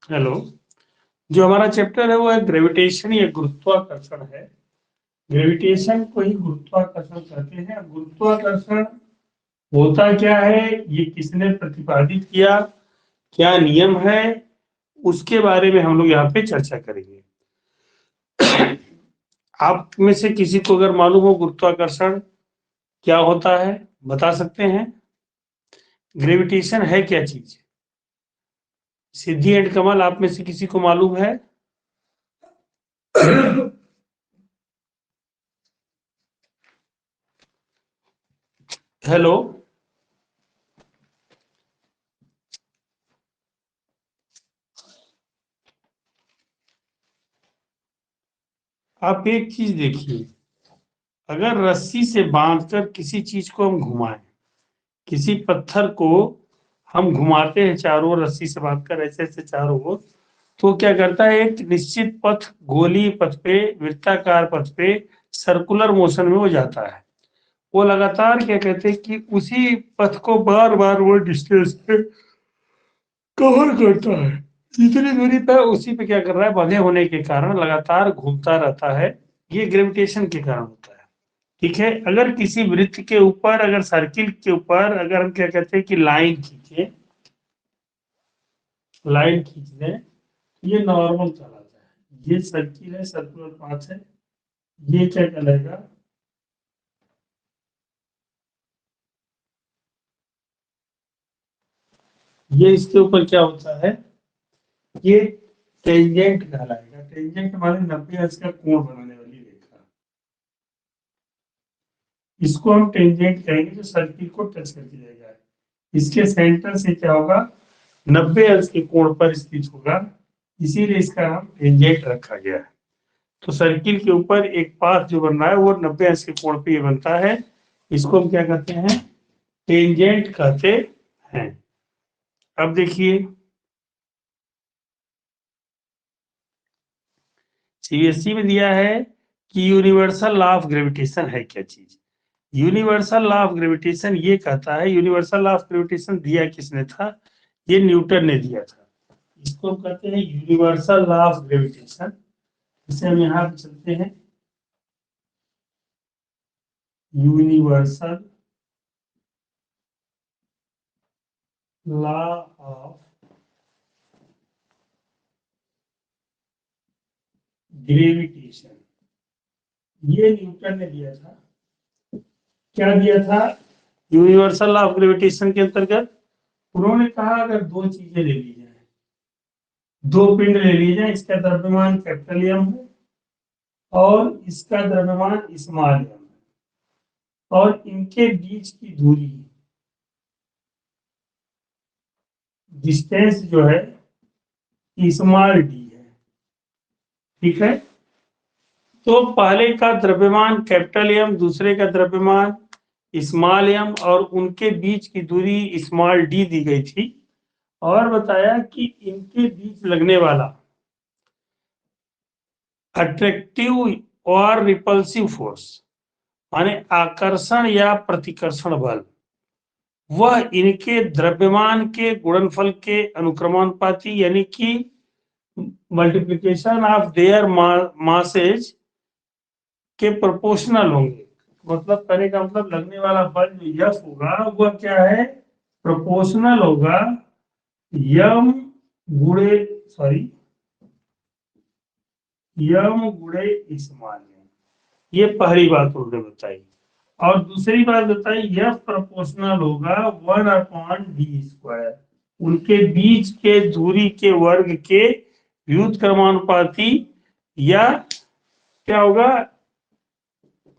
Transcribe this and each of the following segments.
Hello. जो हमारा chapter है वो है ग्रेविटेशन या गुरुत्वाकर्षण है। ग्रेविटेशन को ही गुरुत्वाकर्षण कहते हैं। गुरुत्वाकर्षण होता क्या है, ये किसने प्रतिपादित किया, क्या नियम है, उसके बारे में हम लोग यहाँ पे चर्चा करेंगे। आप में से किसी को अगर मालूम हो गुरुत्वाकर्षण क्या होता है, बता सकते हैं? ग्रेविटेशन है क्या चीज? सिद्धि एंड कमल, आप में से किसी को मालूम है? हेलो। आप एक चीज देखिए, अगर रस्सी से बांधकर किसी चीज को हम घुमाएं, किसी पत्थर को हम घुमाते हैं चारों ओर रस्सी से बांधकर ऐसे ऐसे चारों ओर, तो क्या करता है, एक निश्चित पथ, गोलीय पथ पे, वृत्ताकार पथ पे, सर्कुलर मोशन में वो जाता है। वो लगातार क्या कहते हैं कि उसी पथ को बार बार वो डिस्टेंस पे कवर करता है। जितनी दूरी पे उसी पे क्या कर रहा है, बंधे होने के कारण लगातार घूमता रहता है। ये ग्रेविटेशन के कारण होता है। ठीक है। अगर किसी वृत्त के ऊपर, अगर सर्किल के ऊपर अगर हम क्या कहते हैं कि लाइन खींचे, लाइन खींच लें, ये नॉर्मल कहलाता है। ये सर्किल है, सर्कुलर पाथ है। ये क्या कहलाएगा? ये इसके ऊपर क्या होता है, ये टेंजेंट कहलाएगा। टेंजेंट माने 90 अंश का कोण बनाने वाली रेखा। इसको हम टेंजेंट कहेंगे, जो सर्किल को टच करके जाएगा। इसके सेंटर से क्या होगा, 90 अंश के कोण पर स्थित होगा, इसीलिए इसका नाम टेंजेंट रखा गया है। तो सर्किल के ऊपर एक पाथ जो बन रहा है वो 90 अंश के कोण पे ये बनता है। इसको हम क्या कहते हैं, टेंजेंट कहते हैं। अब देखिए, सीबीएसई में दिया है कि यूनिवर्सल लॉ ऑफ ग्रेविटेशन है क्या चीज। यूनिवर्सल लॉ ऑफ ग्रेविटेशन ये कहता है, यूनिवर्सल लॉ ऑफ ग्रेविटेशन दिया किसने था, ये न्यूटन ने दिया था। इसको हम कहते हैं यूनिवर्सल लॉ ऑफ ग्रेविटेशन। इसे हम यहाँ पे चलते हैं, यूनिवर्सल लॉ ऑफ ग्रेविटेशन, ये न्यूटन ने दिया था। क्या दिया था यूनिवर्सल लॉ ऑफ ग्रेविटेशन के अंतर्गत? उन्होंने कहा अगर दो चीजें ले ली जाए, दो पिंड ले लिए जाए, इसका द्रव्यमान कैपिटल एम है और इसका द्रव्यमान स्मॉल एम है, और इनके बीच की दूरी, डिस्टेंस जो है स्मॉल डी है। ठीक है। तो पहले का द्रव्यमान कैपिटल एम, दूसरे का द्रव्यमान स्मॉल एम, और उनके बीच की दूरी स्मॉल डी दी गई थी। और बताया कि इनके बीच लगने वाला अट्रैक्टिव और रिपल्सिव फोर्स, माने आकर्षण या प्रतिकर्षण बल, वह इनके द्रव्यमान के गुणनफल के अनुक्रमानुपाती, यानी कि मल्टीप्लिकेशन ऑफ देयर मासेज के प्रोपोर्शनल होंगे। मतलब करने का मतलब, लगने वाला बल जो यफ होगा वह क्या है, प्रोपोर्शनल होगा यम गुणे, सॉरी, यम गुणे स्मॉल एम। ये पहली बात उन्होंने बताई। और दूसरी बात बताई, यफ प्रोपोर्शनल होगा 1/d², उनके बीच के दूरी के वर्ग के व्युत्क्रमानुपाती, या क्या होगा,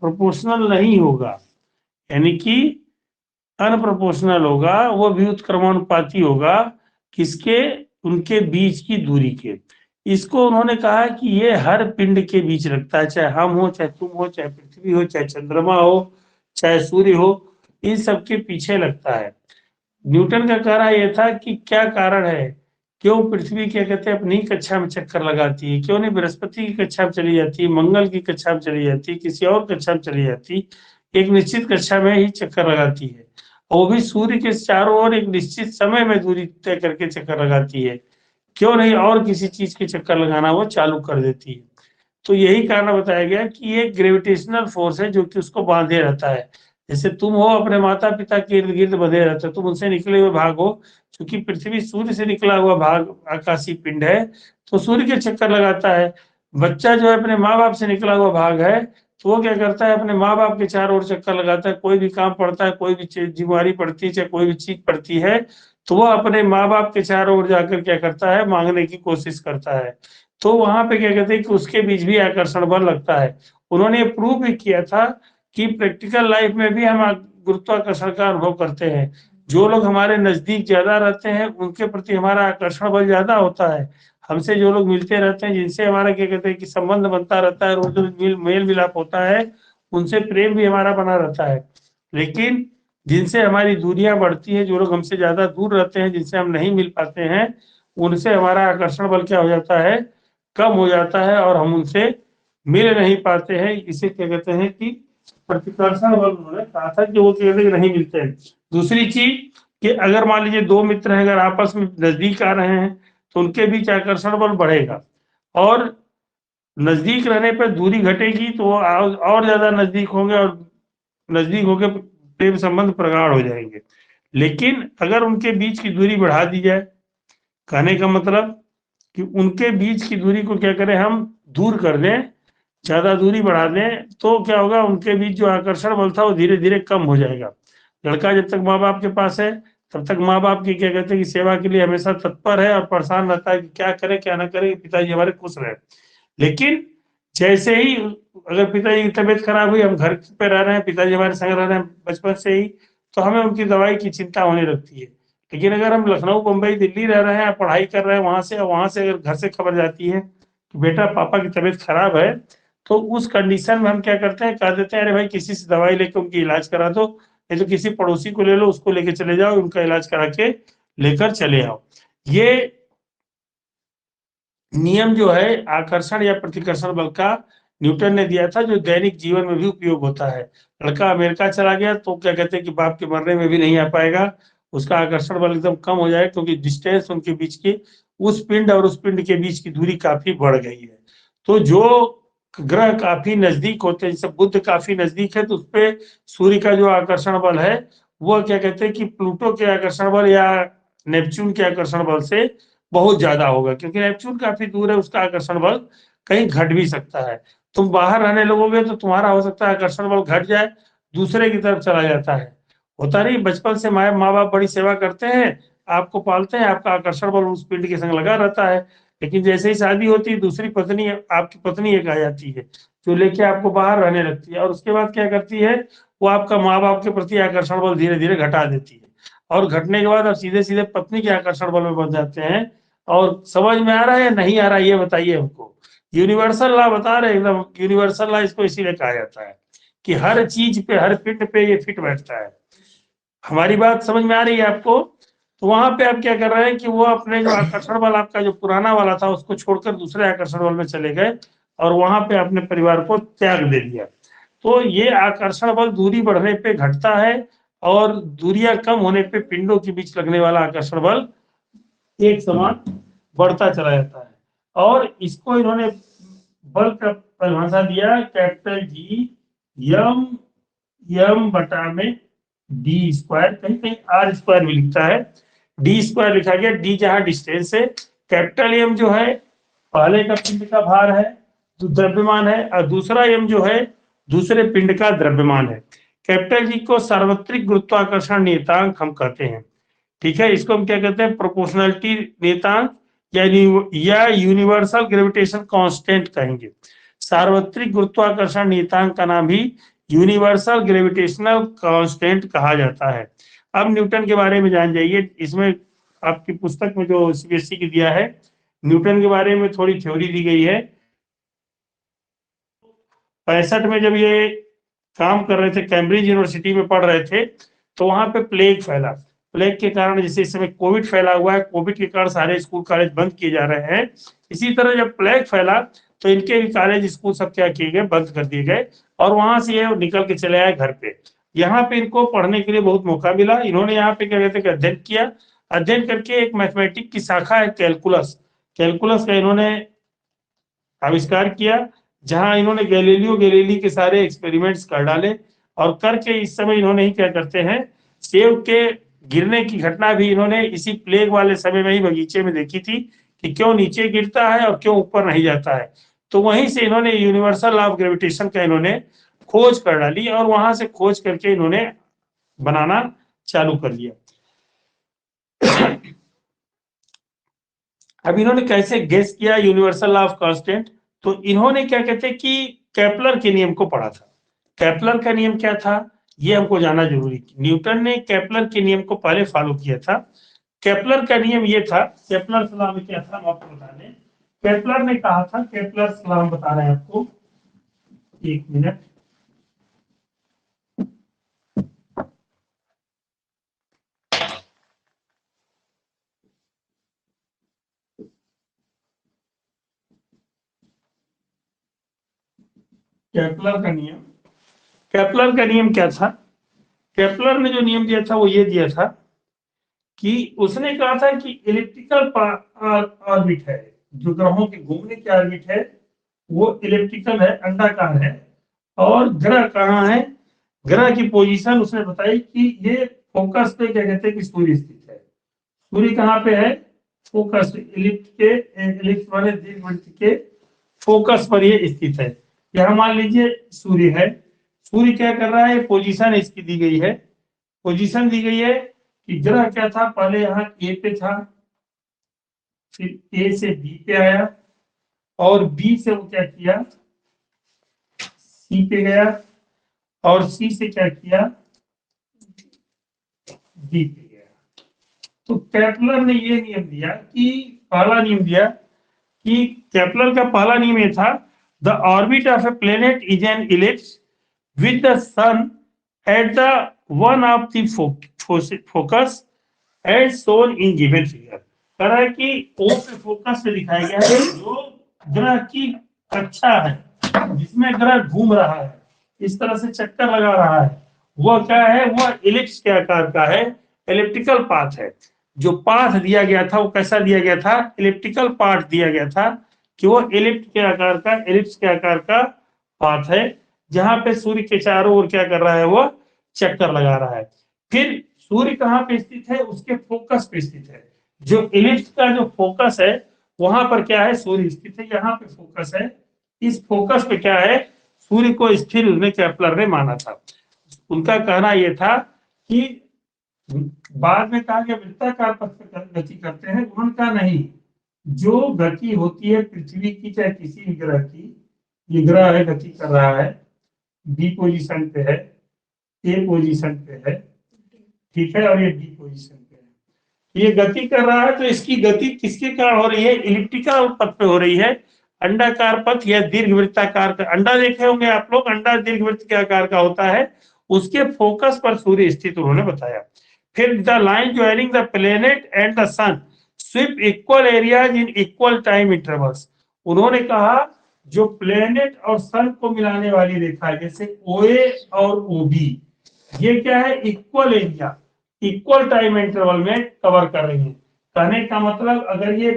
प्रोपोर्शनल नहीं होगा, यानी कि अनप्रोपोर्शनल होगा, वो व्युत्क्रमानुपाती होगा किसके, उनके बीच की दूरी के। इसको उन्होंने कहा कि ये हर पिंड के बीच लगता है, चाहे हम हो, चाहे तुम हो, चाहे पृथ्वी हो, चाहे चंद्रमा हो, चाहे सूर्य हो, इन सबके पीछे लगता है। न्यूटन का कहना यह था कि क्या कारण है, क्यों पृथ्वी क्या कहते हैं अपनी कक्षा में चक्कर लगाती है, क्यों नहीं बृहस्पति की कक्षा में चली जाती है, मंगल की कक्षा में चली जाती है, किसी और कक्षा में चली जाती, एक निश्चित कक्षा में ही चक्कर लगाती है। और वो भी सूर्य के चारों ओर एक निश्चित समय में दूरी तय करके चक्कर लगाती है। क्यों नहीं और किसी चीज के चक्कर लगाना वो चालू कर देती है। तो यही कारण बताया गया कि ये ग्रेविटेशनल फोर्स है जो कि उसको बांधे रहता है। जैसे तुम हो अपने माता पिता के इर्द गिर्द बंधे रहते हो, तुम उनसे निकले हुए भाग हो। क्योंकि पृथ्वी सूर्य से निकला हुआ भाग आकाशीय पिंड है, तो सूर्य के चक्कर लगाता है। बच्चा जो है अपने माँ बाप से निकला हुआ भाग है, तो वो क्या करता है, अपने माँ बाप के चारों ओर चक्कर लगाता है। कोई भी काम पड़ता है, कोई भी जिम्मेवारी पड़ती है, चाहे कोई भी चीज पड़ती है, तो वो अपने माँ बाप के चारों ओर जाकर क्या करता है, मांगने की कोशिश करता है। तो वहां पे क्या कहते हैं कि उसके बीच भी आकर्षण बल लगता है। उन्होंने प्रूव भी किया था कि प्रैक्टिकल लाइफ में भी हम गुरुत्वाकर्षण का अनुभव करते हैं। जो लोग हमारे नजदीक ज्यादा रहते हैं उनके प्रति हमारा आकर्षण बल ज्यादा होता है। हमसे जो लोग मिलते रहते हैं, जिनसे हमारा क्या कहते हैं कि संबंध बनता रहता है, रोज रोज मेल मिलाप होता है, उनसे प्रेम भी हमारा बना रहता है। लेकिन जिनसे हमारी दूरियां बढ़ती हैं, जो लोग हमसे ज्यादा दूर रहते हैं, जिनसे हम नहीं मिल पाते हैं, उनसे हमारा आकर्षण बल क्या हो जाता है, कम हो जाता है, और हम उनसे मिल नहीं पाते हैं। इसे क्या कहते हैं कि प्रतिकर्षण बल उन्होंने कहा था कि वो क्या कहते हैं कि नहीं मिलते हैं। दूसरी चीज कि अगर मान लीजिए दो मित्र हैं, अगर आपस में नजदीक आ रहे हैं, तो उनके बीच आकर्षण बल बढ़ेगा। और नजदीक रहने पर दूरी घटेगी, तो वो और ज्यादा नजदीक होंगे, और नजदीक होकर प्रेम संबंध प्रगाढ़ हो जाएंगे। लेकिन अगर उनके बीच की दूरी बढ़ा दी जाए, कहने का मतलब कि उनके बीच की दूरी को क्या करें, हम दूर कर दें, ज्यादा दूरी बढ़ा दें, तो क्या होगा, उनके बीच जो आकर्षण बल था वो धीरे धीरे कम हो जाएगा। लड़का जब तक माँ बाप के पास है, तब तक माँ बाप की क्या कहते हैं कि सेवा के लिए हमेशा तत्पर है और परेशान रहता है कि क्या करे क्या ना करे, पिताजी हमारे खुश रहे। लेकिन जैसे ही अगर पिताजी की तबीयत खराब हुई, हम घर पे रह रहे हैं, पिताजी हमारे संग रह रहे हैं बचपन से ही, तो हमें उनकी दवाई की चिंता होने लगती है। लेकिन अगर हम लखनऊ, मुंबई, दिल्ली रह रहे हैं, पढ़ाई कर रहे हैं वहां से अगर घर से खबर जाती है कि बेटा पापा की तबीयत खराब है, तो उस कंडीशन में हम क्या करते हैं, कह देते हैं अरे भाई किसी से दवाई लेके उनकी इलाज करा दो, नहीं तो किसी पड़ोसी को ले लो, उसको लेके चले जाओ, उनका इलाज करा के लेकर चले आओ। ये नियम जो है आकर्षण या प्रतिकर्षण बल का, न्यूटन ने दिया था, जो दैनिक जीवन में भी उपयोग होता है। लड़का अमेरिका चला गया तो क्या कहते हैं कि बाप के मरने में भी नहीं आ पाएगा, उसका आकर्षण बल एकदम कम हो जाएगा, क्योंकि डिस्टेंस उनके बीच की, उस पिंड और उस पिंड के बीच की दूरी काफी बढ़ गई है। तो जो ग्रह काफी नजदीक होते हैं, जैसे बुध काफी नजदीक है, तो उस पे सूर्य का जो आकर्षण बल है, वो क्या कहते हैं कि प्लूटो के आकर्षण बल या नेपच्यून के आकर्षण बल से बहुत ज्यादा होगा, क्योंकि नेपच्यून काफी दूर है, उसका आकर्षण बल कहीं घट भी सकता है। तुम बाहर रहने लगोगे तो तुम्हारा हो सकता है आकर्षण बल घट जाए, दूसरे की तरफ चला जाता है। होता नहीं, बचपन से माँ बाप बड़ी सेवा करते हैं, आपको पालते हैं, आपका आकर्षण बल उस पिंड के संग लगा रहता है। लेकिन जैसे ही शादी होती है, दूसरी पत्नी, आपकी पत्नी एक आ जाती है, जो लेके आपको बाहर रहने लगती है, और उसके बाद क्या करती है, वो आपका माँ बाप के प्रति आकर्षण बल धीरे धीरे घटा देती है। और घटने के बाद आप सीधे सीधे पत्नी के आकर्षण बल में बन जाते हैं। और समझ में आ रहा है या नहीं आ रहा है, ये बताइए हमको। यूनिवर्सल लॉ बता रहे हैं, एकदम यूनिवर्सल लॉ इसको इसीलिए कहा जाता है कि हर चीज पे, हर पिंड पे ये फिट बैठता है। हमारी बात समझ में आ रही है आपको? तो वहां पे आप क्या कर रहे हैं कि वो अपने जो आकर्षण बल आपका जो पुराना वाला था, उसको छोड़कर दूसरे आकर्षण बल में चले गए, और वहां पे अपने परिवार को त्याग दे दिया। तो ये आकर्षण बल दूरी बढ़ने पे घटता है, और दूरियां कम होने पे पिंडों के बीच लगने वाला आकर्षण बल एक समान बढ़ता चला जाता है। और इसको इन्होंने बल का परिभाषा दिया, कैपिटल जी यम, यम बटा में डी स्क्वायर, कहीं कहीं आर स्क्वायर भी लिखता है, डी स्क्वायर लिखा गया, डी जहां डिस्टेंस है, कैपिटल एम जो है पहले का पिंड का भार है, जो द्रव्यमान है, और दूसरा एम जो है दूसरे पिंड का द्रव्यमान है। कैपिटल जी को सार्वत्रिक गुरुत्वाकर्षण नियतांक हम कहते हैं। ठीक है, इसको हम क्या कहते हैं, प्रोपोर्शनलिटी नियतांक या यूनिवर्सल ग्रेविटेशन कांस्टेंट कहेंगे। सार्वत्रिक गुरुत्वाकर्षण नियतांक का नाम भी यूनिवर्सल ग्रेविटेशनल कांस्टेंट कहा जाता है। अब न्यूटन के बारे में जान जाइए। इसमें आपकी पुस्तक में जो सीबीएसई की दिया है, न्यूटन के बारे में थोड़ी थ्योरी दी गई है। 65 में जब ये काम कर रहे थे, कैम्ब्रिज यूनिवर्सिटी में पढ़ रहे थे, तो वहां पे प्लेग फैला। प्लेग के कारण, जैसे इस समय कोविड फैला हुआ है, कोविड के कारण सारे स्कूल कॉलेज बंद किए जा रहे हैं, इसी तरह जब प्लेग फैला तो इनके भी कॉलेज स्कूल सब क्या किए गए, बंद कर दिए गए, और वहां से ये निकल के चले आए घर पे। यहाँ पे इनको पढ़ने के लिए बहुत मौका मिला। इन्होंने यहाँ पे क्या कहते हैं अध्ययन किया। अध्ययन करके एक मैथमेटिक की शाखा है कैलकुलस, कैलकुलस का इन्होंने आविष्कार किया, जहां इन्होंने गैलीलियो गैलीली के सारे एक्सपेरिमेंट्स कर डाले, और करके इस समय इन्होंने ही क्या करते हैं, सेब के गिरने की घटना भी इन्होंने इसी प्लेग वाले समय में ही बगीचे में देखी थी कि क्यों नीचे गिरता है और क्यों ऊपर नहीं जाता है। तो वहीं से इन्होंने यूनिवर्सल लॉ ऑफ ग्रेविटेशन का इन्होंने खोज कर डाली, और वहां से खोज करके इन्होंने बनाना चालू कर दिया। अब इन्होंने कैसे गेस किया यूनिवर्सल लॉ ऑफ कांस्टेंट, तो इन्होंने क्या कहते हैं कि केपलर के नियम को पढ़ा था। केपलर का नियम क्या था, ये हमको जानना जरूरी। न्यूटन ने केपलर के नियम को पहले फॉलो किया था। केपलर का नियम ये था, केपलर सलाह में क्या था हम आपको बता दें। केपलर ने कहा था, केपलर सलाह बता रहे हैं आपको, एक मिनट। केपलर का नियम, केपलर का नियम क्या था, केपलर ने जो नियम दिया था वो ये दिया था कि उसने कहा था कि इलिप्टिकल ऑर्बिट है, जो ग्रहों के घूमने की ऑर्बिट है वो इलिप्टिकल है, अंडाकार है। और ग्रह कहाँ है, ग्रह की पोजीशन उसने बताई कि ये फोकस पे क्या कहते हैं कि सूर्य स्थित है। सूर्य कहाँ पे है, फोकस इलिप्स के, इलिप्स वाले दीर्घवृत्त के फोकस पर ये स्थित है। यह मान लीजिए सूर्य है, सूर्य क्या कर रहा है, पोजीशन इसकी दी गई है, पोजीशन दी गई है कि ग्रह क्या था, पहले यहाँ ए पे था, फिर ए से बी पे आया, और बी से वो क्या किया, सी पे गया, और सी से क्या किया, डी पे गया। तो केपलर ने ये नियम दिया कि, पहला नियम दिया कि केपलर का पहला नियम ये था, the orbit of a planet is an ellipse with the sun at the one of the focus as shown in given figure. कह रहा है कि ओ पे फोकस से दिखाया गया है जो ग्रह की कक्षा है, जिसमें ग्रह घूम रहा है, इस तरह से चक्कर लगा रहा है, वह क्या है, वह इलिप्स के आकार का है, एलिप्टिकल पाथ है। जो पाथ दिया गया था वो कैसा दिया गया था, इलिप्टिकल पाथ दिया गया था, कि वो इलिप्स के आकार का, इलिप्स के आकार का पाथ है, जहां पे सूर्य के चारों ओर क्या कर रहा है, वो चक्कर लगा रहा है। फिर सूर्य कहाँ पे स्थित है, उसके फोकस पे स्थित है। जो इलिप्स का जो फोकस है वहां पर क्या है, सूर्य स्थित है, यहाँ पे फोकस है। इस फोकस पे क्या है, सूर्य को स्थिर उसने केपलर ने माना था। उनका कहना यह था कि बाद में कहा गया वृत्ताकार पथ पर गति करते हैं, उनका नहीं, जो गति होती है पृथ्वी की चाहे किसी भी ग्रह की, ये ग्रह है गति कर रहा है, बी पोजीशन पे है, ए पोजीशन पे है, ठीक है, और ये डी पोजीशन पे है, ये गति कर रहा है। तो इसकी गति किसके कारण हो रही है, इलिप्टिकल पथ पे हो रही है, अंडाकार पथ या दीर्घवृत्ताकार का। अंडा देखे होंगे आप लोग, अंडा दीर्घवृत्त के आकार का होता है, उसके फोकस पर सूर्य स्थित उन्होंने बताया। फिर the line joining the planet and the sun sweep equal areas in equal time intervals. उन्होंने कहा जो प्लेनेट और सन को मिलाने वाली रेखा है, जैसे ओए और ओबी, ये क्या है, equal area, equal time interval में कवर कर रही है। कहने का मतलब अगर ये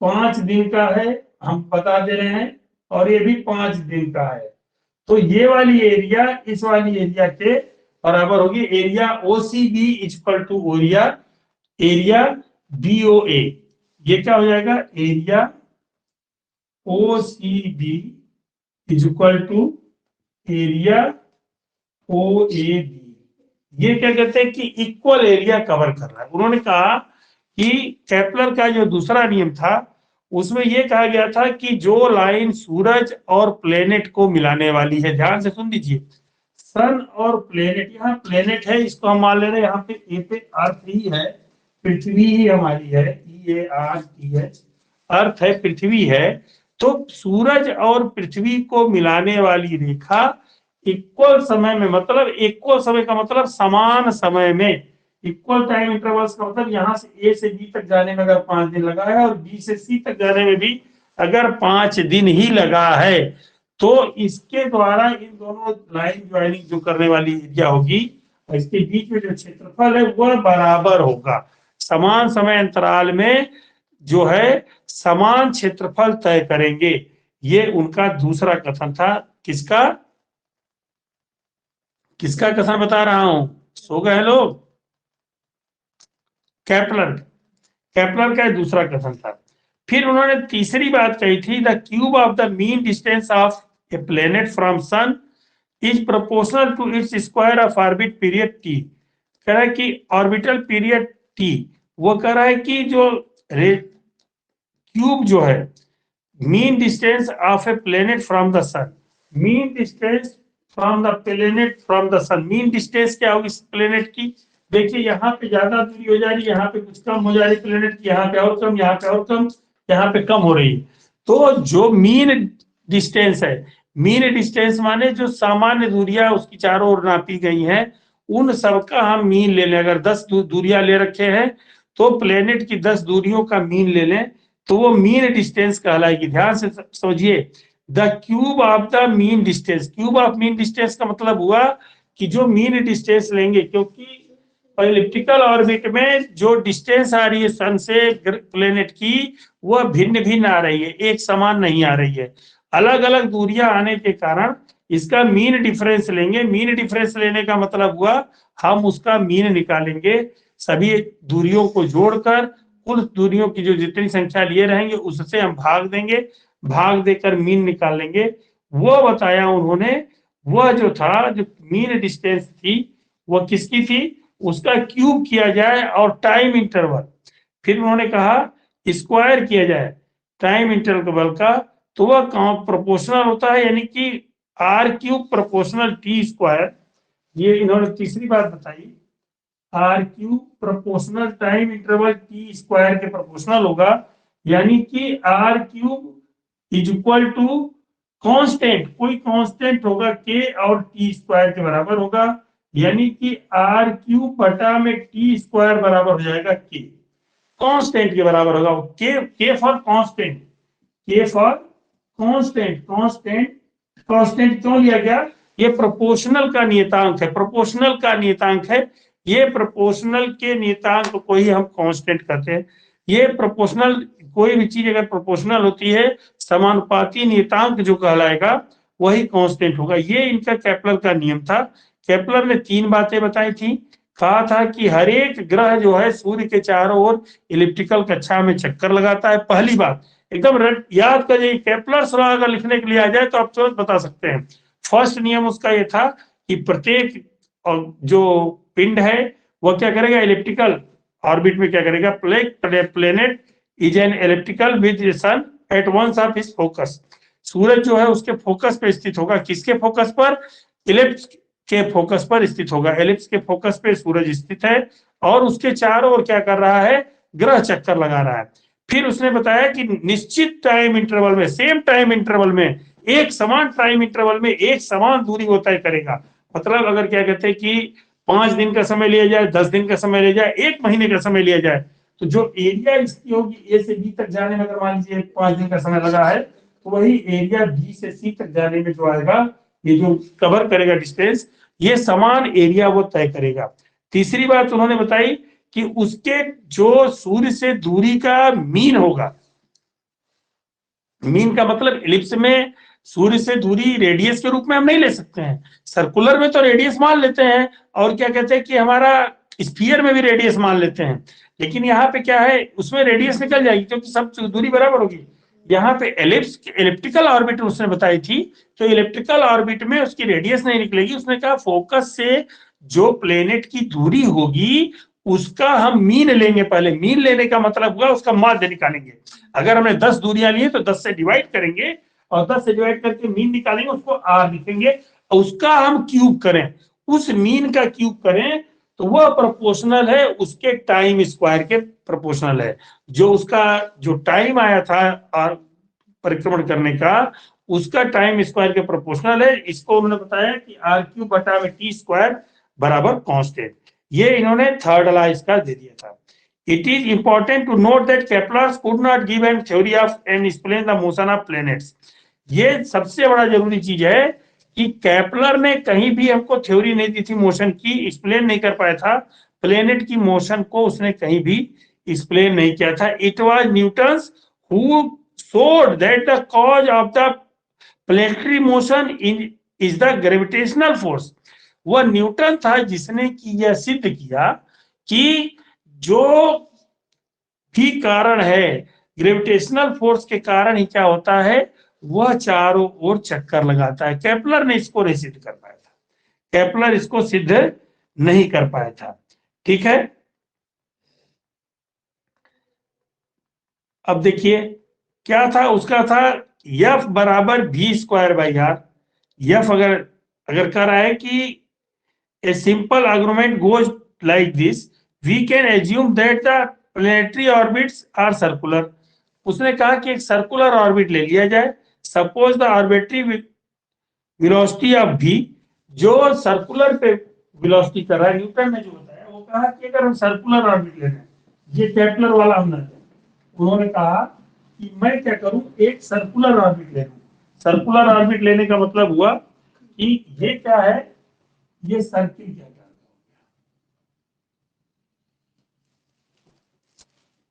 5 दिन का है, हम बता दे रहे हैं, और ये भी 5 दिन का है, तो ये वाली एरिया इस वाली एरिया के बराबर होगी। Area O C B equal to area, area B O A, ये क्या हो जाएगा, area O C B is equal to area O A B. ये क्या कहते हैं कि इक्वल एरिया कवर कर रहा है। उन्होंने कहा कि केपलर का जो दूसरा नियम था उसमें यह कहा गया था कि जो लाइन सूरज और प्लेनेट को मिलाने वाली है, ध्यान से सुन लीजिए, सन और प्लेनेट, यहाँ प्लेनेट है, इसको हम मान ले रहे हैं, यहाँ पे ए पे अर्थ ही है, पृथ्वी ही हमारी है, EARTH, अर्थ है, पृथ्वी है। तो सूरज और पृथ्वी को मिलाने वाली रेखा इक्वल समय में, मतलब इक्वल समय का मतलब समान समय में, इक्वल टाइम इंटरवल्स का मतलब यहाँ से ए से बी तक जाने में अगर 5 दिन लगा है और बी से सी तक जाने में भी अगर 5 दिन ही लगा है, तो इसके द्वारा इन दोनों लाइन ज्वाइनिंग जो करने वाली एरिया होगी, इसके बीच में जो क्षेत्रफल है वह बराबर होगा, समान समय अंतराल में जो है समान क्षेत्रफल तय करेंगे। ये उनका दूसरा कथन था। किसका किसका कथन बता रहा हूं, सो गए लोग? केपलर केपलर का दूसरा कथन था। फिर उन्होंने तीसरी बात कही थी, the cube of the mean distance of a planet from sun is proportional to its square of orbit period T. कह रहा है कि ऑर्बिटल पीरियड टी, वो कह रहा है कि जो क्यूब जो है mean distance of a planet from the sun, mean distance from the planet from the sun, mean distance क्या होगी इस प्लेनेट की? देखिए यहाँ पे ज्यादा दूरी हो जा रही है, यहाँ पे कुछ कम हो जा रही है प्लेनेट की, यहाँ पे और कम, यहाँ पे और कम, यहाँ पे कम हो रही है। तो जो मीन डिस्टेंस है, मीन डिस्टेंस माने जो सामान्य दूरियां उसकी चारों ओर नापी गई हैं, उन सबका हम मीन ले लें। अगर 10 दूरियां ले रखे हैं तो प्लेनेट की 10 दूरियों का मीन ले लें, तो वो मीन डिस्टेंस कहलाएगी। ध्यान से समझिए, the cube of the mean distance, cube of mean distance का मतलब हुआ कि जो मीन डिस्टेंस लेंगे, क्योंकि एलिप्टिकल ऑर्बिट में जो डिस्टेंस आ रही है सन से प्लेनेट की, वह भिन्न भिन्न आ रही है, एक समान नहीं आ रही है। अलग अलग दूरियां आने के कारण इसका मीन डिफरेंस लेंगे। मीन डिफरेंस लेने का मतलब हुआ हम उसका मीन निकालेंगे, सभी दूरियों को जोड़कर कुल दूरियों की जो जितनी संख्या लिए रहेंगे उससे हम भाग देंगे, भाग देकर मीन निकाल लेंगे। वो बताया उन्होंने, वह जो था, जो मीन डिस्टेंस थी वह किसकी थी, उसका क्यूब किया जाए और टाइम इंटरवल, फिर उन्होंने कहा स्क्वायर किया जाए टाइम इंटरवल का, तो वह प्रोपोर्शनल होता है, यानी कि R cube proportional T square. ये इन्होंने तीसरी बात बताई, R cube proportional time interval T square के प्रोपोर्शनल होगा, यानी कि R cube is equal to constant, कोई कांस्टेंट होगा के और टी स्क्वायर के बराबर होगा, यानी कि आर क्यूब बटा में टी स्क्वायर बराबर हो जाएगा के, कांस्टेंट के बराबर होगा। के फॉर कांस्टेंट, के फॉर कांस्टेंट, कांस्टेंट कांस्टेंट क्यों लिया गया? ये प्रोपोर्शनल का नियतांक है, प्रोपोर्शनल का नियतांक है। ये प्रोपोर्शनल के नियतांक को ही हम कांस्टेंट कहते हैं। ये प्रोपोर्शनल, कोई भी चीज अगर प्रोपोर्शनल होती है, समानुपाती नियतांक जो कहलाएगा वही कांस्टेंट होगा। ये इनका केपलर का नियम था। केपलर ने 3 बातें बताई थी। कहा था कि हर एक ग्रह जो है सूर्य के चारों ओर इलिप्टिकल कक्षा में चक्कर लगाता है। पहली बात एकदम याद करिए, केपलर सलाह अगर लिखने के लिए आ जाए तो आप तुरंत बता सकते हैं। फर्स्ट नियम उसका ये था कि प्रत्येक जो पिंड है वह क्या करेगा, इलिप्टिकल ऑर्बिट में क्या करेगा, planet is an elliptical with sun at once of his focus. सूरज जो है उसके फोकस पे स्थित होगा। किसके फोकस पर? इलिप्स के फोकस पर स्थित होगा। एलिप्स के फोकस पे सूरज स्थित है और उसके चारों ओर क्या कर रहा है, ग्रह चक्कर लगा रहा है। फिर उसने बताया कि निश्चित टाइम इंटरवल में, सेम टाइम इंटरवल में, एक समान टाइम इंटरवल में एक समान दूरी वो तय करेगा। मतलब अगर क्या कहते हैं कि 5 दिन का समय लिया जाए, 10 दिन का समय लिया जाए, 1 महीने का समय लिया जाए, तो जो एरिया इसकी होगी ए से बी तक जाने में, अगर मान लीजिए 5 दिन का समय लगा है, तो वही एरिया बी से सी तक जाने में जो आएगा, ये जो कवर करेगा डिस्टेंस, ये समान एरिया वो तय करेगा। तीसरी बात उन्होंने बताई कि उसके जो सूर्य से दूरी का मीन होगा, मीन का मतलब इलिप्स में सूर्य से दूरी रेडियस के रूप में हम नहीं ले सकते हैं, सर्कुलर में तो रेडियस मान लेते हैं, और क्या कहते हैं कि हमारा स्फीयर में भी रेडियस मान लेते हैं, लेकिन यहाँ पे क्या है, उसमें रेडियस निकल जाएगी क्योंकि सब दूरी बराबर होगी। यहाँ पे एलिप्टिकल ऑर्बिट उसने बताई थी, तो इलेक्ट्रिकल ऑर्बिट में उसकी रेडियस नहीं निकलेगी। उसने कहा फोकस से जो प्लेनेट की दूरी होगी उसका हम मीन लेंगे। पहले मीन लेने का मतलब हुआ उसका माध्य निकालेंगे। अगर हमने 10 दूरियां ली तो 10 से डिवाइड करेंगे और 10 से डिवाइड करके मीन निकालेंगे, उसको आर लिखेंगे, उसका हम क्यूब करें, उस मीन का क्यूब करें, तो वह प्रोपोर्शनल है उसके टाइम स्क्वायर के प्रोपोर्शनल है। जो उसका जो टाइम आया था परिक्रमण करने का, उसका टाइम स्क्वायर के प्रोपोर्शनल है। इसको उन्होंने बताया कि आर क्यूब बटा में टी स्क्वायर बराबर कांस्टेंट। ये इन्होंने थर्ड लॉ इसका दे दिया था। It is important to note that Kepler could not give an theory of and explain the motion of planets. ये सबसे बड़ा जरूरी चीज है कि केपलर ने कहीं भी हमको थ्योरी नहीं दी थी मोशन की, एक्सप्लेन नहीं कर पाया था प्लेनेट की मोशन को, उसने कहीं भी एक्सप्लेन नहीं किया था। It was Newton's who showed that the cause of the planetary motion in is the gravitational force. वह न्यूटन था जिसने कि यह सिद्ध किया कि जो भी कारण है ग्रेविटेशनल फोर्स के कारण ही क्या होता है, वह चारों ओर चक्कर लगाता है। केपलर ने इसको नहीं सिद्ध कर पाया था, केपलर इसको सिद्ध नहीं कर पाया था। ठीक है, अब देखिए क्या था उसका, था F बराबर v square by R. F अगर अगर कह रहा है कि a simple argument goes like this, we can assume that the planetary orbits are circular। उसने कहा कि एक सर्कुलर ऑर्बिट ले लिया जाए। Suppose the arbitrary velocity of v, जो सर्कुलर पे वेलोसिटी कर रहा है, न्यूटन ने जो बताया वो कहा कि अगर हम सर्कुलर ऑर्बिट ले रहे हैं, ये केपलर वाला हम ना, उन्होंने कहा कि मैं क्या करूं, एक सर्कुलर ऑर्बिट ले लूं। सर्कुलर ऑर्बिट लेने का मतलब हुआ कि ये क्या है, ये सर्किल क्या है,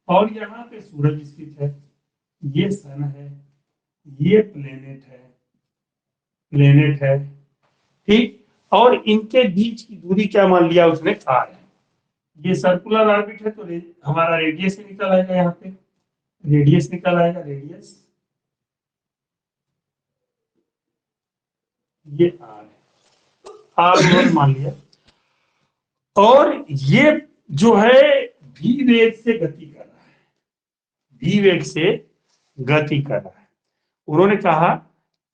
और यहाँ पे सूरज स्थित है, ये सन है, ये प्लेनेट है, ठीक। और इनके बीच की दूरी क्या मान लिया उसने, आर है। ये सर्कुलर ऑर्बिट है तो हमारा रेडियस ही निकल आएगा, यहाँ पे रेडियस निकल आएगा, रेडियस ये आर है, आर मान लिया। और ये जो है v वेग से गति कर रहा है, v वेग से गति कर रहा है। उन्होंने कहा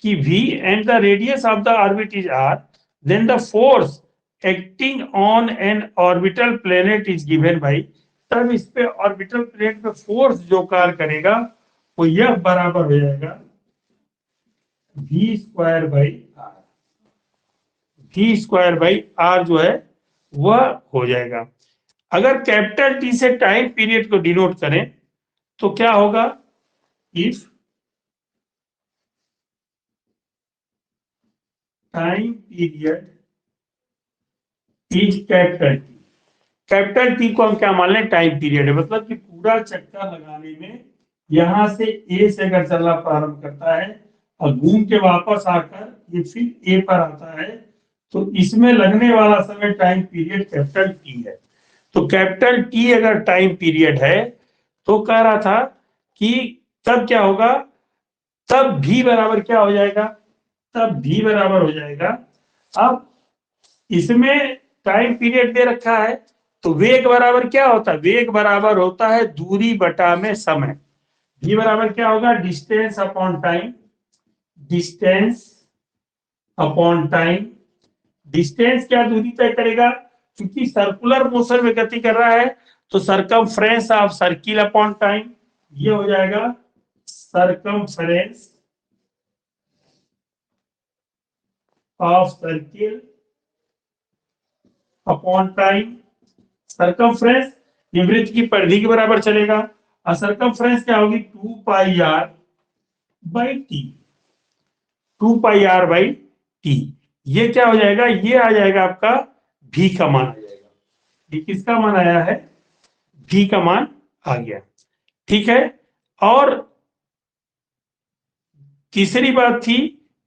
कि v and the radius of the orbit is r, then the force acting on an orbital planet is given by, तब इस पे ऑर्बिटल प्लेनेट पे फोर्स जो कार्य करेगा वो यह बराबर हो जाएगा v square by R. v square by R जो है वह हो जाएगा। अगर कैपिटल टी से टाइम पीरियड को डिनोट करें तो क्या होगा, if time period is capital T, capital T को हम क्या मान लें, टाइम पीरियड है। मतलब कि पूरा चक्कर लगाने में यहां से ए से अगर चलना प्रारंभ करता है और घूम के वापस आकर ये फिर ए पर आता है, तो इसमें लगने वाला समय टाइम पीरियड कैपिटल टी है। तो कैपिटल टी अगर टाइम पीरियड है तो कह रहा था कि तब क्या होगा, तब भी बराबर क्या हो जाएगा, तब भी बराबर हो जाएगा। अब इसमें टाइम पीरियड दे रखा है तो वेग बराबर क्या होता है, वेग बराबर होता है दूरी बटा में समय। v बराबर क्या होगा, distance upon time, distance upon time. Distance क्या दूरी तय करेगा, क्योंकि सर्कुलर मोशन में गति कर रहा है तो circumference of circle upon time, ये हो जाएगा circumference of circle upon time. Circumference ये वृत्त की परिधि के बराबर चलेगा, और सरकमफ्रेंस क्या होगी, 2 pi R by T, 2 pi R by T. ये क्या हो जाएगा, ये आ जाएगा आपका भी का मान आ जाएगा। ये किसका मान आया है, भी का मान आ गया, ठीक है। और तीसरी बात थी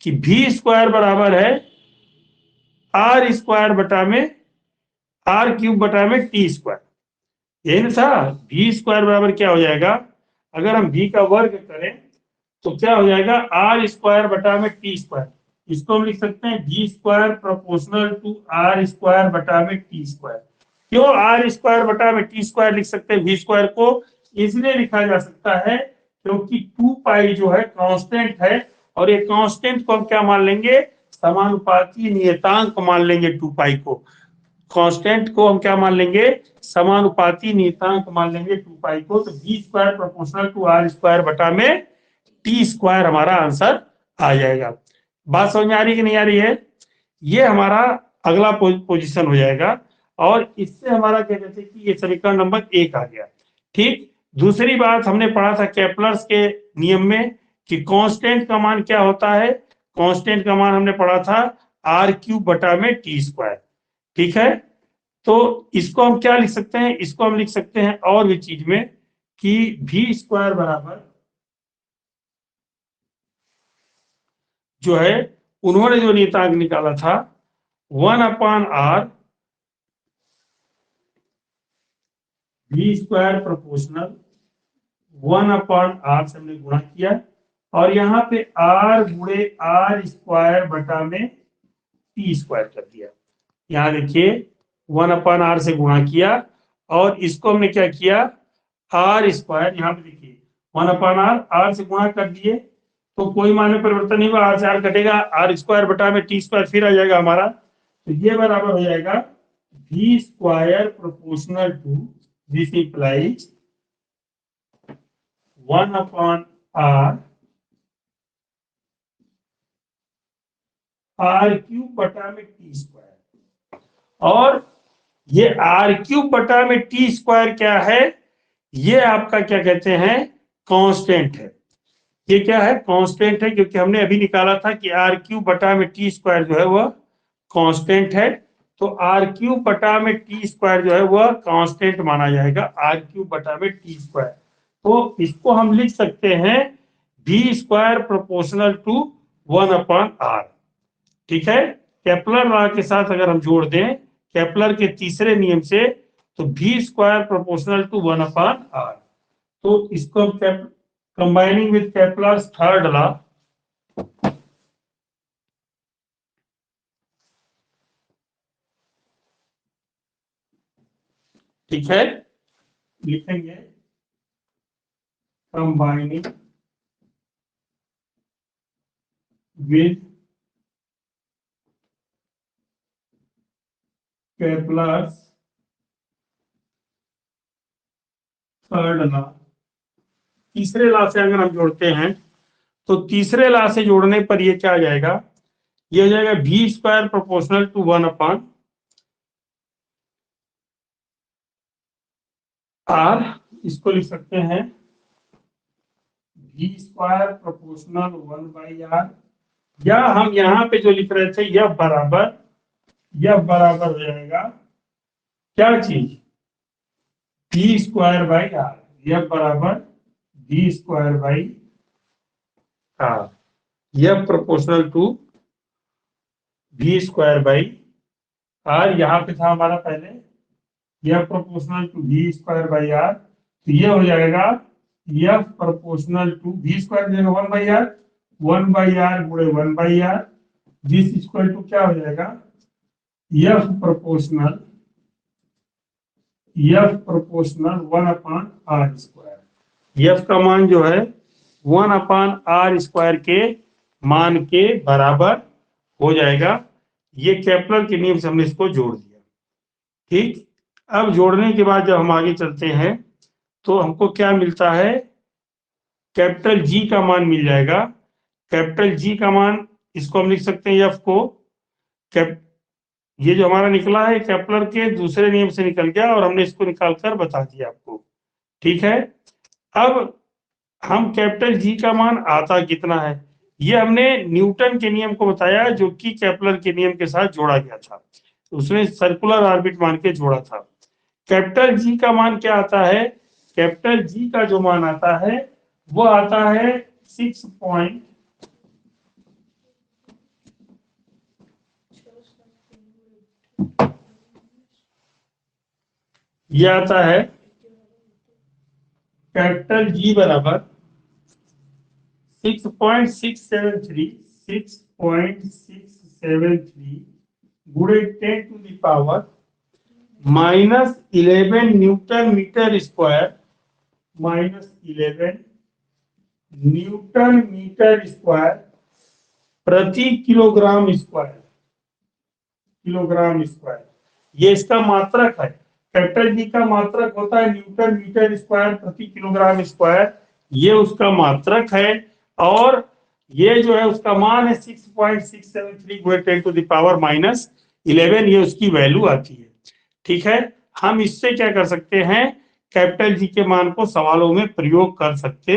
कि भी स्क्वायर बराबर है आर स्क्वायर बटा में आर क्यूब बटा में टी स्क्वायर, यही ना था। भी स्क्वायर बराबर क्या हो जाएगा, अगर हम भी का वर्ग करें तो क्या हो जाएगा, आर स्क्वायर बटा में टी स्क्वायर। इसको हम लिख सकते हैं G square proportional to R square बटा में टी स्क्वायर। क्यों आर स्क्वायर बटा में टी स्क्वायर लिख सकते हैं, वी स्क्वायर को इसलिए लिखा जा सकता है क्योंकि 2 पाई जो है कांस्टेंट है, और ये कांस्टेंट को हम क्या मान लेंगे, समानुपाती नियतांक मान लेंगे। 2 पाई को, कांस्टेंट को हम क्या मान लेंगे, समानुपाती नियतांक मान लेंगे 2 पाई को। तो V square proportional to R square बटा में टी स्क्वायर हमारा आंसर आ जाएगा। बात समझ में आ रही कि नहीं आ रही है, ये हमारा अगला पोजीशन हो जाएगा। और इससे हमारा क्या कहते हैं कि ये समीकरण नंबर 1 आ गया, ठीक। दूसरी बात हमने पढ़ा था केपलर्स के नियम में कि कांस्टेंट का मान क्या होता है, कांस्टेंट का मान हमने पढ़ा था आर क्यूब बटा में टी स्क्वायर, ठीक है। तो इसको हम क्या लिख सकते हैं, इसको हम लिख सकते हैं और भी चीज में कि v स्क्वायर बराबर जो है उन्होंने जो नियतांक निकाला था 1/r v square proportional 1/r से हमने गुणा किया और यहाँ पे r गुणे r स्क्वायर बटा में t स्क्वायर कर दिया। यहाँ देखिए 1/r से गुणा किया और इसको हमने क्या किया r स्क्वायर, यहाँ पे देखिए 1/r r से गुणा कर दिए तो कोई मान में परिवर्तन नहीं हुआ, r से r कटेगा, r स्क्वायर बटा में t स्क्वायर फिर आ जाएगा हमारा, तो ये बराबर हो जाएगा v square proportional to, this implies 1/r r cube बटा में t स्क्वायर। और ये r क्यूब बटा में t स्क्वायर क्या है, ये आपका क्या कहते हैं कांस्टेंट है। ये क्या है कांस्टेंट है, क्योंकि हमने अभी निकाला था कि r क्यूब बटा में t स्क्वायर जो है वह कांस्टेंट है, तो r क्यूब बटा में t स्क्वायर जो है वह कांस्टेंट माना जाएगा, r क्यूब बटा में t स्क्वायर। तो इसको हम लिख सकते हैं v square proportional to 1/r। ठीक है, केपलर लॉ के साथ अगर हम जोड़ दें केपलर के तीसरे नियम से, तो v square proportional to 1/r। तो इसको combining with Kepler's third law, ठीक है, लिखेंगे combining with Kepler's third law. तीसरे लॉ से अगर हम जोड़ते हैं तो तीसरे लॉ से जोड़ने पर ये क्या आ जाएगा, ये हो जाएगा v square proportional to 1/r, इसको लिख सकते हैं v स्क्वायर प्रोपोर्शनल 1/r, या हम यहाँ पे जो लिख रहे थे यह बराबर हो जाएगा क्या चीज v स्क्वायर बाई r, यह बराबर v स्क्वायर बाई r, यह proportional to v square by r, यहाँ पे था हमारा पहले यह proportional to v square by r, तो ये हो जाएगा f proportional to v square देगा 1/r, 1/r गुणे 1/r, दिस इक्वल टू क्या हो जाएगा f proportional 1/r square. f का मान जो है 1/r स्क्वायर के मान के बराबर हो जाएगा। ये केपलर के नियम से हमने इसको जोड़ दिया। ठीक, अब जोड़ने के बाद जब हम आगे चलते हैं तो हमको क्या मिलता है, कैपिटल जी का मान मिल जाएगा। कैपिटल जी का मान, इसको हम लिख सकते हैं एफ को ये जो हमारा निकला है केपलर के दूसरे नियम से निकल गया और हमने इसको निकालकर बता दिया आपको। ठीक है, अब हम कैपिटल जी का मान आता कितना है, ये हमने न्यूटन के नियम को बताया जो कि केपलर के नियम के साथ जोड़ा गया था, उसने सर्कुलर ऑर्बिट मान के जोड़ा था। कैपिटल जी का मान क्या आता है, कैपिटल जी का जो मान आता है वो आता है 6 पॉइंट, ये आता है कैपिटल जी बराबर 6.673 गुणे 10 to the power -11 newton metre square, -11 newton metre square प्रति किलोग्राम स्क्वायर, ये इसका मात्रक है। कैपिटल जी का मात्रक होता है न्यूटन मीटर स्क्वायर प्रति किलोग्राम स्क्वायर, ये उसका मात्रक है, और ये जो है उसका मान है 6.673 गुणे 10 टू द पावर -11, ये उसकी वैल्यू आती है। ठीक है, हम इससे क्या कर सकते हैं, कैपिटल जी के मान को सवालों में प्रयोग कर सकते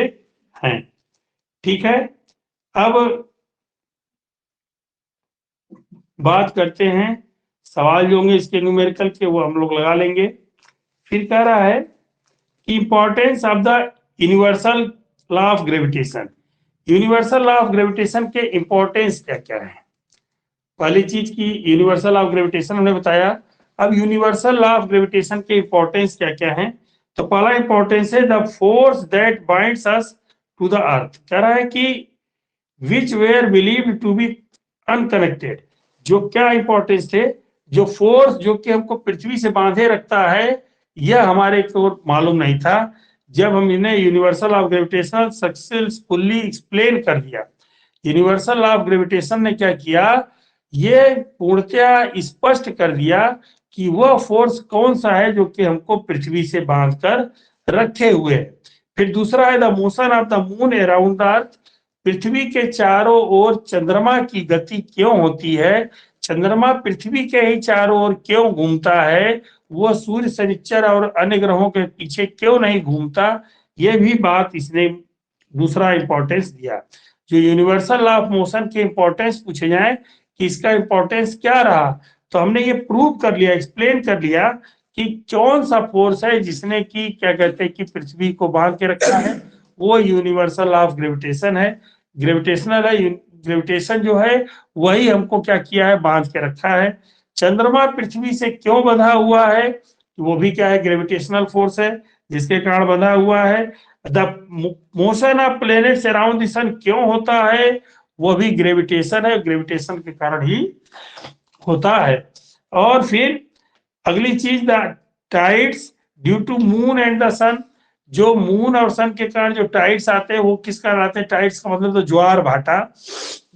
हैं। ठीक है, अब बात करते हैं सवाल जो होंगे इसके न्यूमेरिकल के वो हम लोग लगा लेंगे। फिर कह रहा है कि importance of the universal law of gravitation. Universal law of gravitation के इंपॉर्टेंस क्या क्या है। पहली चीज की यूनिवर्सल लॉ ऑफ ग्रेविटेशन हमने बताया। अब यूनिवर्सल लॉ ऑफ ग्रेविटेशन के इंपॉर्टेंस क्या क्या है। तो पहला इंपॉर्टेंस है the force that binds us to the earth. कह रहा है कि which were believed to be unconnected. जो क्या इंपॉर्टेंस थे, जो फोर्स जो कि हमको पृथ्वी से बांधे रखता है, यह हमारे को मालूम नहीं था। जब हम इन्हें universal of gravitation successfully explain कर दिया, यूनिवर्सल लॉ ऑफ ग्रेविटेशन ने क्या किया, ये पूर्णतया स्पष्ट कर दिया कि वह फोर्स कौन सा है जो कि हमको पृथ्वी से बांधकर रखे हुए है। फिर दूसरा है the motion of the moon around the earth. पृथ्वी के चारों ओर चंद्रमा की गति क्यों होती है, चंद्रमा पृथ्वी के ही चारों ओर क्यों घूमता है, वह सूर्य शनिचर और अन्य ग्रहों के पीछे क्यों नहीं घूमता, यह भी बात इसने दूसरा इंपॉर्टेंस दिया। जो यूनिवर्सल लॉ ऑफ मोशन के इंपॉर्टेंस पूछे जाए कि इसका इंपॉर्टेंस क्या रहा, तो हमने ये प्रूव कर लिया, एक्सप्लेन कर लिया कि कौन सा फोर्स है जिसने की क्या कहते हैं कि पृथ्वी को बांध के रखा है, वो यूनिवर्सल लॉ ऑफ ग्रेविटेशन है। ग्रेविटेशनल है, ग्रेविटेशन जो है वही हमको क्या किया है, बांध के रखा है। चंद्रमा पृथ्वी से क्यों बंधा हुआ है, वो भी क्या है, ग्रेविटेशनल फोर्स है जिसके कारण बंधा हुआ है। The motion of planets around the sun क्यों होता है, वो भी ग्रेविटेशन है, ग्रेविटेशन के कारण ही होता है। और फिर अगली चीज the tides due to moon and the sun. जो मून और सन के कारण जो टाइड्स आते हैं वो किस कारण आते हैं, टाइड्स का मतलब तो ज्वार भाटा,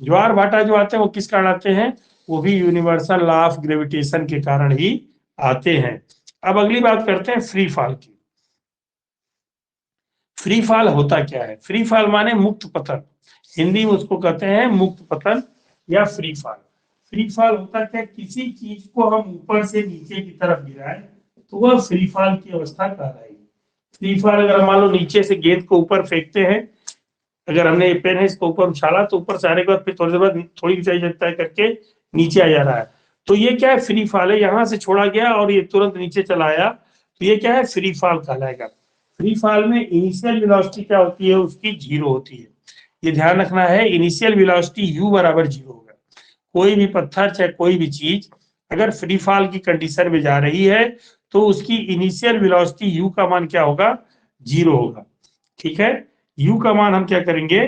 ज्वार भाटा जो आते हैं वो किस कारण आते हैं, वो भी यूनिवर्सल लॉ ऑफ ग्रेविटेशन के कारण ही आते हैं। अब अगली बात करते हैं फ्री फॉल की। फ्री फॉल होता क्या है, फ्री फॉल माने मुक्त पतन, हिंदी में उसको कहते हैं मुक्त पतन या फ्री फॉल। फ्री फॉल होता क्या, किसी चीज को हम ऊपर से नीचे की तरफ गिराएं तो वह फ्री फॉल की अवस्था कहलाएगी। फ्री फॉल अगर मान लो नीचे से गेंद को ऊपर फेंकते हैं, अगर हमने पेन है इसको ऊपर उछाला तो ऊपर से आने के बाद फिर थोड़ी देर बाद थोड़ी ऊंचाई तय करके नीचे आ जा रहा है, तो ये क्या है, फ्री फॉल है। यहां से छोड़ा गया और ये तुरंत नीचे चला आया, तो ये क्या है, फ्री फॉल कहलाएगा। फ्री फॉल में इनिशियल वेलोसिटी क्या होती है, उसकी 0 होती है। ये ध्यान रखना है, इनिशियल वेलोसिटी u बराबर 0 होगा। कोई भी पत्थर चाहे कोई भी चीज अगर फ्री फॉल की कंडीशन में जा रही है तो उसकी इनिशियल वेलोसिटी u का मान क्या होगा, 0 होगा। ठीक है, u का मान हम क्या करेंगे,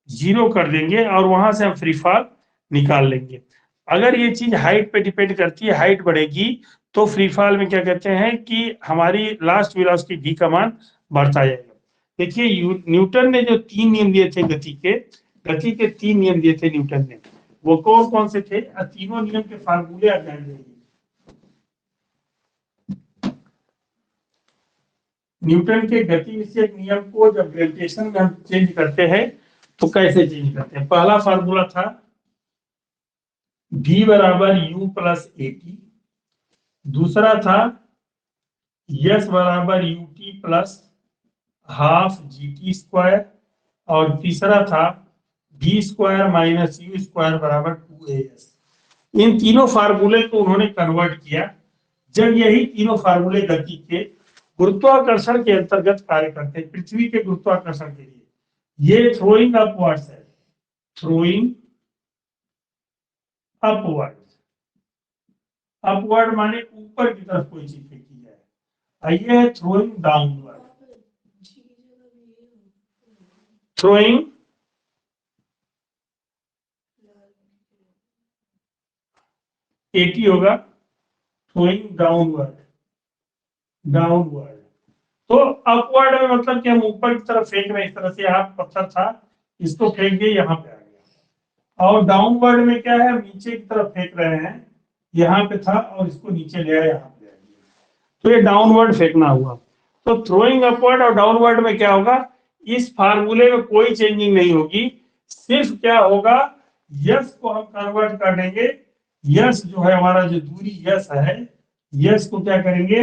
0 कर देंगे और वहां से हम फ्री फॉल निकाल लेंगे। अगर ये चीज हाइट पे डिपेंड करती है, हाइट बढ़ेगी तो फ्री फॉल में क्या कहते हैं कि हमारी लास्ट वेलोसिटी v का मान बढ़ता जाएगा। देखिए न्यूटन ने जो 3 नियम दिए थे गति के 3 नियम दिए थे न्यूटन ने, वो कौन कौन से थे, तीनों नियम के फार्मूले आप जान जाइए। न्यूटन के गति विषयक नियम को जब ग्रेविटेशन में हम चेंज करते हैं तो कैसे चेंज करते हैं। पहला फार्मूला था v बराबर u प्लस एटी, दूसरा था s बराबर ut plus half gt square, और तीसरा था v square minus u square बराबर 2as। इन तीनों फार्मूले को उन्होंने कन्वर्ट किया। जब यही तीनों फार्मूले गति के गुरुत्वाकर्षण के अंतर्गत कार्य करते हैं, पृथ्वी के गुरुत्वाकर्षण के लिए, ये थ्रोइंग अपवर्ड्स है, थ्रोइंग अपवर्ड, अपवर्ड माने ऊपर की तरफ कोई चीज फेंकी जाए, ये है थ्रोइंग डाउनवर्ड। थ्रोइंग एटी होगा, थ्रोइंग डाउनवर्ड, डाउनवर्ड। तो अपवर्ड में मतलब कि हम ऊपर की तरफ फेंक रहे हैं, इस तरह से यहाँ पत्थर था इसको फेंक दिए यहाँ पे आ गया। और डाउनवर्ड में क्या है, हम नीचे की तरफ फेंक रहे हैं, यहाँ पे था और इसको नीचे ले आया, यहाँ पे आ गया, तो ये डाउनवर्ड फेंकना हुआ। तो थ्रोइंग अपवर्ड और डाउनवर्ड में क्या होगा, इस फार्मूले में कोई चेंजिंग नहीं होगी, सिर्फ क्या होगा, यस को हम कन्वर्ट कर देंगे। यस जो है हमारा जो दूरी यस है, यस को क्या करेंगे,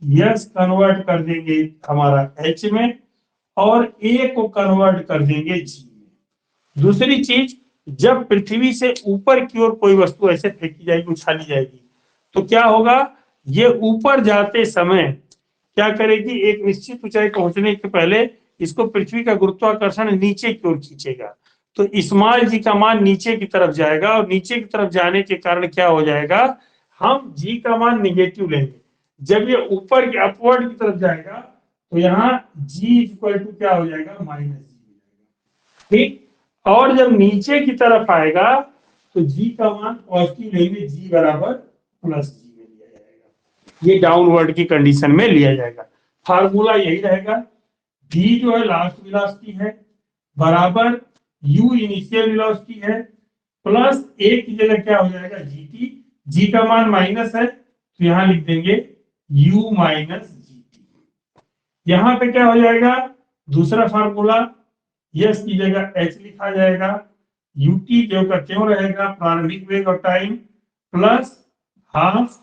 यस कन्वर्ट कर देंगे हमारा एच में, और ए को कन्वर्ट कर देंगे जी में। दूसरी चीज, जब पृथ्वी से ऊपर की ओर कोई वस्तु ऐसे फेंकी जाएगी, उछाली जाएगी, तो क्या होगा, ये ऊपर जाते समय क्या करेगी, एक निश्चित ऊंचाई पहुंचने के पहले इसको पृथ्वी का गुरुत्वाकर्षण नीचे की ओर खींचेगा। तो स्मॉल जी का मान नीचे की तरफ जाएगा, और नीचे की तरफ जाने के कारण क्या हो जाएगा, हम जी का मान निगेटिव लेंगे। जब ये ऊपर की अपवर्ड की तरफ जाएगा तो यहाँ जी इक्वल टू क्या हो जाएगा, माइनस जी। ठीक, और जब नीचे की तरफ आएगा तो जी का मान पॉजिटिव लेंगे, जी बराबर प्लस जी में लिया जाएगा। ये डाउनवर्ड की कंडीशन में लिया जाएगा। फार्मूला यही रहेगा, v जो है लास्ट वेलोसिटी है बराबर u इनिशियल वेलोसिटी है प्लस a की जगह क्या हो जाएगा, gt। g का मान माइनस है तो यहां लिख देंगे u माइनस gt। यहां पे क्या हो जाएगा, दूसरा फार्मूला यस की जगह एच लिखा जाएगा, यूटी जो का क्यों रहेगा, प्रारंभिक वेग और time, plus half,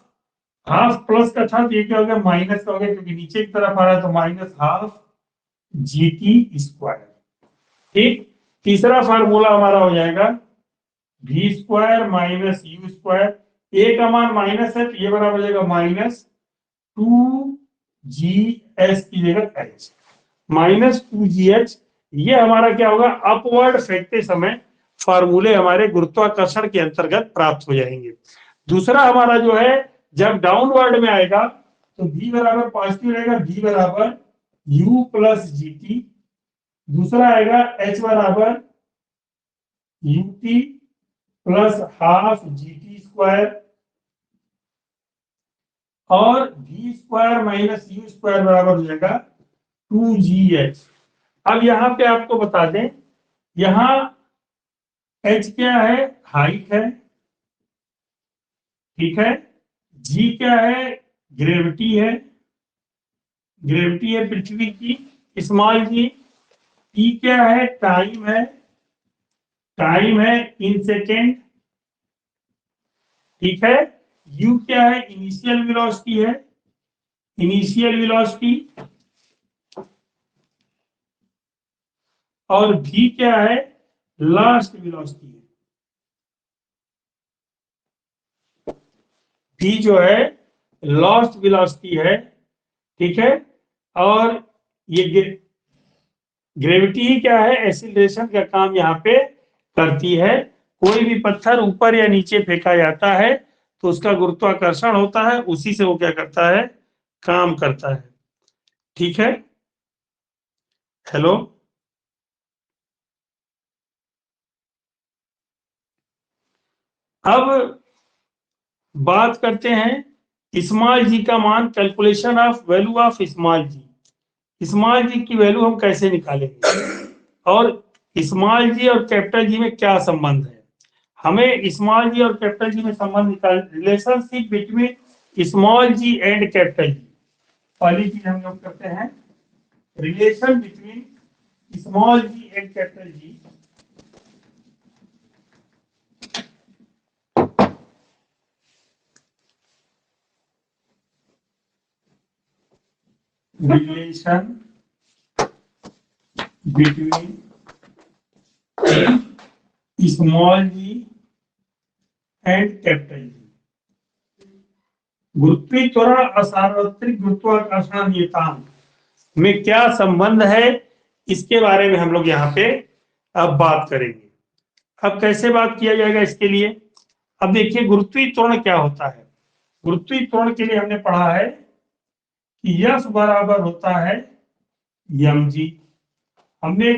half plus का था तो ये क्या हो गया, माइनस का हो गया क्योंकि नीचे की तरफ आ रहा है, तो minus half G T square. ठीक, तीसरा फार्मूला हमारा हो जाएगा v square minus U square, A का मान माइनस है तो ये बराबर हो जाएगा माइनस 2gh की जगह h, माइनस 2gh। ये हमारा क्या होगा, अपवर्ड फेंकते समय फार्मूले हमारे गुरुत्वाकर्षण के अंतर्गत प्राप्त हो जाएंगे। दूसरा हमारा जो है, जब डाउनवर्ड में आएगा तो v बराबर पॉजिटिव रहेगा, v बराबर u प्लस जी टी। दूसरा आएगा h बराबर U T plus half G T square, और v square minus U square बराबर हो जाएगा 2gh। अब यहाँ पे आपको बता दें, यहाँ h क्या है, हाइट है, ठीक है, g क्या है, ग्रेविटी है, ग्रेविटी है पृथ्वी की, स्मॉल जी। t क्या है, टाइम है, टाइम है इन सेकेंड, ठीक है। u क्या है, इनिशियल वेलोसिटी है, इनिशियल वेलोसिटी, और v क्या है, लास्ट वेलोसिटी है। v जो है लास्ट वेलोसिटी है, ठीक है। और ये ग्रेविटी ही क्या है, एक्सीलरेशन का काम यहाँ पे करती है। कोई भी पत्थर ऊपर या नीचे फेंका जाता है तो उसका गुरुत्वाकर्षण होता है, उसी से वो क्या करता है, काम करता है। ठीक है, हेलो। अब बात करते हैं स्मॉल जी का मान, calculation of value of small G. Small G की वैल्यू हम कैसे निकालेंगे, और स्मॉल जी और कैपिटल जी में क्या संबंध है। हमें स्मॉल जी और कैपिटल जी में संबंध निकाल, relationship between small G and capital G. पहली चीज हम लोग करते हैं, relation between small G and capital G. Relation between small G and capital G. गुरुत्वीय त्वरण असार्वत्रिक गुरुत्वाकर्षण नियतांक में क्या संबंध है, इसके बारे में हम लोग यहाँ पे अब बात करेंगे। अब कैसे बात किया जाएगा इसके लिए, अब देखिए गुरुत्वीय त्वरण क्या होता है। गुरुत्वीय त्वरण के लिए हमने पढ़ा है कि F बराबर होता है mg। हमने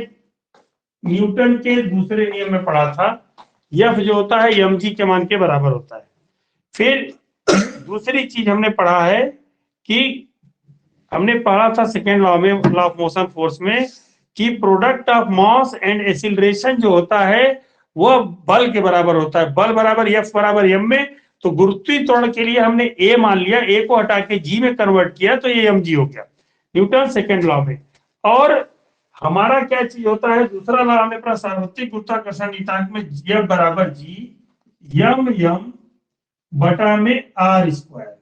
न्यूटन के दूसरे नियम में पढ़ा था, F जो होता है mg के मान के बराबर होता है। फिर दूसरी चीज हमने पढ़ा है कि हमने पढ़ा था सेकेंड लॉ में, लॉ ऑफ मोशन फोर्स में, कि product of mass and acceleration जो होता है वह बल के बराबर होता है, बल बराबर F बराबर m में। तो गुरुत्वीय त्वरण के लिए हमने a मान लिया, a को हटा के g में कन्वर्ट किया तो ये mg हो गया न्यूटन सेकेंड लॉ में। और हमारा क्या चीज होता है, दूसरा लॉ हमने पढ़ा सार्वत्रिक गुरुत्वाकर्षण नियतांक में F बराबर g m बटा में r स्क्वायर,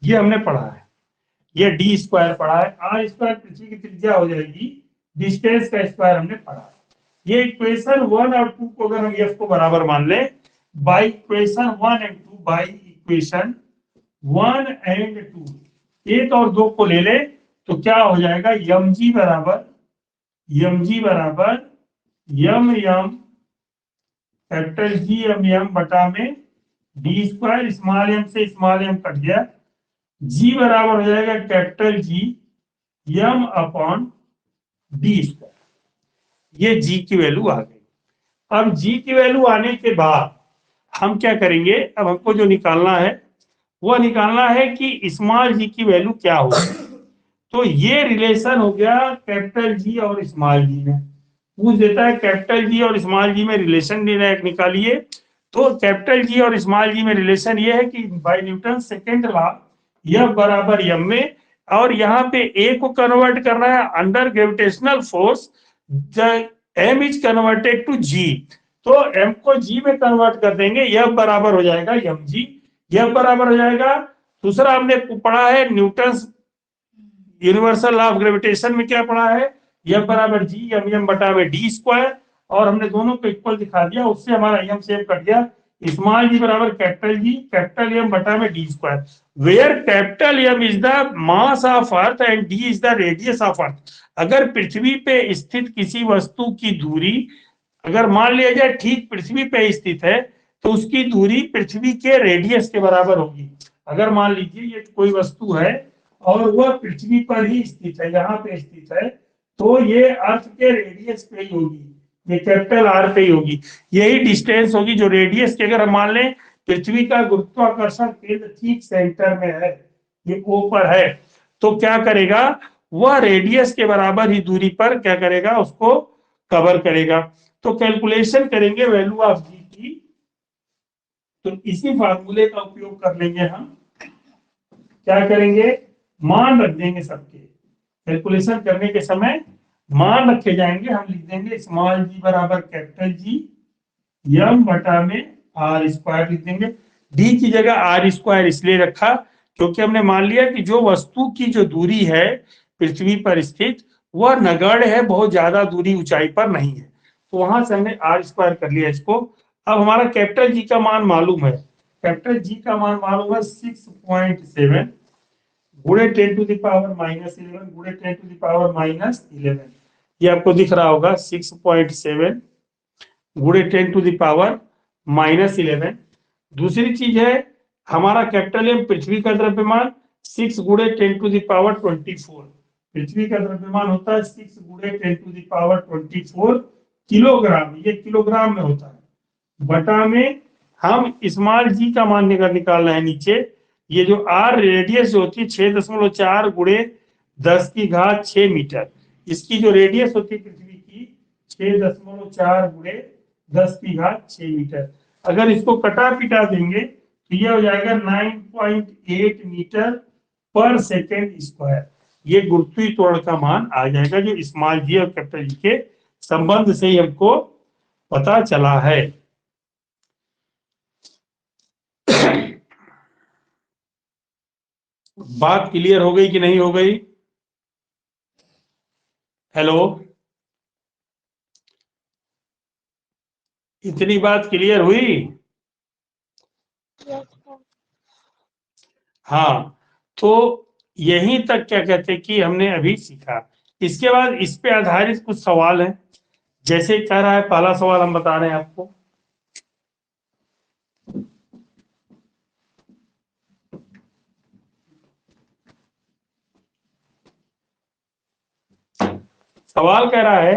ये हमने पढ़ा है। ये डी स्क्वायर पढ़ा है, आर स्क्वायर पृथ्वी की त्रिज्या हो जाएगी, डिस्टेंस का स्क्वायर हमने पढ़ा है। ये इक्वेशन 1 और 2 को अगर हम एफ को बराबर मान ले, by equation 1 and 2 by equation 1 and 2, 1 और 2 को ले ले तो क्या हो जाएगा, mg बराबर M M capital G M M बटा में डी स्क्वायर, स्मॉल एम से स्मॉल एम कट गया, जी बराबर हो जाएगा capital G M upon D square. ये जी की वैल्यू आ गई। अब जी की वैल्यू आने के बाद हम क्या करेंगे, अब हमको जो निकालना है वो निकालना है कि स्मॉल जी की वैल्यू क्या होगी। तो ये रिलेशन हो गया कैपिटल जी और स्मॉल जी में, पूछ देता है कैपिटल जी और स्मॉल जी में रिलेशन निकालिए। तो कैपिटल जी और स्मॉल जी में रिलेशन ये है कि बाय न्यूटन सेकेंड लॉ यह बराबर यम में, और यहाँ पे ए को कन्वर्ट करना है under gravitational force, M is converted to G, तो एम को जी में कन्वर्ट कर देंगे, यह बराबर हो जाएगा एम जी, यह बराबर हो जाएगा। दूसरा हमने पढ़ा है Newton universal law of gravitation में क्या पढ़ा है, यह बराबर जी एम एम बटा में डी स्क्वायर, और हमने दोनों को इक्वल दिखा दिया, उससे हमारा एम से एम कट गया, स्मॉल जी बराबर कैपिटल एम बटा में D square, where capital M is the mass of earth and D is the radius of earth. अगर पृथ्वी पे स्थित किसी वस्तु की दूरी, अगर मान लिया जाए ठीक पृथ्वी पे स्थित है, तो उसकी दूरी पृथ्वी के रेडियस के बराबर होगी। अगर मान लीजिए ये कोई वस्तु है और वह पृथ्वी पर ही स्थित है, यहाँ पे स्थित है, तो ये अर्थ के रेडियस पे ही होगी, ये कैपिटल आर पे ही होगी, यही डिस्टेंस होगी जो रेडियस की। अगर हम मान लें पृथ्वी का गुरुत्वाकर्षण केंद्र ठीक सेंटर में है, ये ओ पर है, तो क्या करेगा, वह रेडियस के बराबर ही दूरी पर क्या करेगा, उसको कवर करेगा। तो कैलकुलेशन करेंगे वैल्यू ऑफ जी की, तो इसी फार्मूले का उपयोग कर लेंगे हम। क्या करेंगे, मान रख देंगे सबके, कैलकुलेशन करने के समय मान रखे जाएंगे। हम लिख देंगे स्मॉल जी बराबर कैपिटल जी यम बटा में आर स्क्वायर लिख देंगे। डी की जगह आर स्क्वायर इसलिए रखा क्योंकि हमने मान लिया कि जो वस्तु की जो दूरी है पृथ्वी पर स्थित, वह नगण्य है, बहुत ज्यादा दूरी ऊंचाई पर नहीं है, तो वहां से हमने आर स्क्वायर कर लिया इसको। अब हमारा कैपिटल जी का मान मालूम है, कैपिटल जी का मान मालूम है 6.7 गुणे 10 टू द पावर -11 गुणे 10 टू द पावर -11, ये आपको दिख रहा होगा 6.7 गुणे 10 टू द पावर -11। दूसरी चीज है हमारा कैपिटल एम पृथ्वी का द्रव्यमान, 6 गुणे 10 टू द पावर 24, पृथ्वी का द्रव्यमान होता है 6 गुणे 10 टू द पावर 24 किलोग्राम, ये किलोग्राम में होता है, बटा में हम स्मॉल जी का मान निकालना है नीचे। ये जो आर रेडियस जो होती है 6.4 गुणे 10 की घात 6 मीटर, इसकी जो रेडियस होती है पृथ्वी की 6.4 गुणे 10 की घात 6 मीटर। अगर इसको कटा पिटा देंगे तो यह हो जाएगा 9.8 मीटर पर सेकेंड स्क्वायर। ये गुरुत्वीय त्वरण का मान आ जाएगा, जो स्मॉल जी और कैपिटल जी के संबंध से ही हमको पता चला है। बात क्लियर हो गई कि नहीं हो गई? हेलो, इतनी बात क्लियर हुई? हाँ, तो यहीं तक क्या कहते हैं कि हमने अभी सीखा। इसके बाद इस पे आधारित कुछ सवाल हैं, जैसे कह रहा है पहला सवाल हम बता रहे हैं आपको, सवाल कह रहा है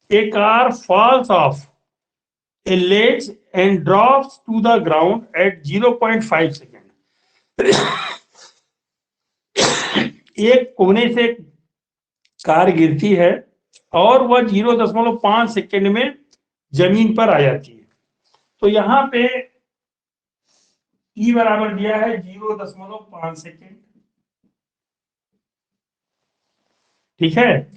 a car falls off a ledge and drops to the ground at 0.5 second. एक कोने से कार गिरती है और वह 0.5 सेकेंड में जमीन पर आ जाती है। तो यहाँ पे ई बराबर दिया है 0.5 सेकेंड, ठीक है।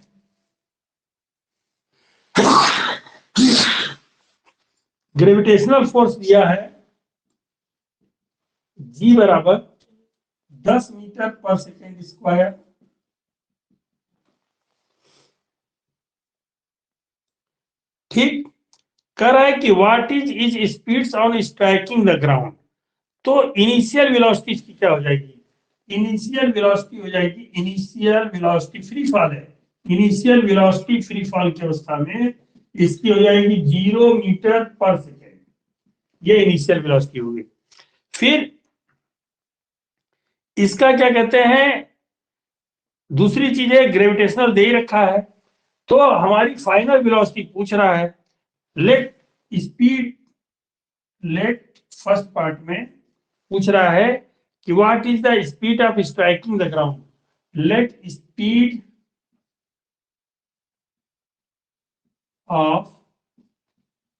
ग्रेविटेशनल फोर्स दिया है जी बराबर 10 मीटर पर सेकेंड स्क्वायर, ठीक। कर रहा है कि what is speeds on striking the ground. तो इनिशियल वेलोसिटी इसकी क्या हो जाएगी, इनिशियल वेलोसिटी हो जाएगी, इनिशियल वेलोसिटी फ्री फॉल है, इनिशियल वेलोसिटी फ्री फॉल की अवस्था में इसकी हो जाएगी 0 मीटर पर सेकेंड, ये इनिशियल वेलोसिटी होगी। फिर इसका क्या कहते हैं, दूसरी चीज है ग्रेविटेशनल दे ही रखा है, तो हमारी फाइनल वेलोसिटी पूछ रहा है। Let speed, let first part में पूछ रहा है कि what is the speed of striking the ground, let speed of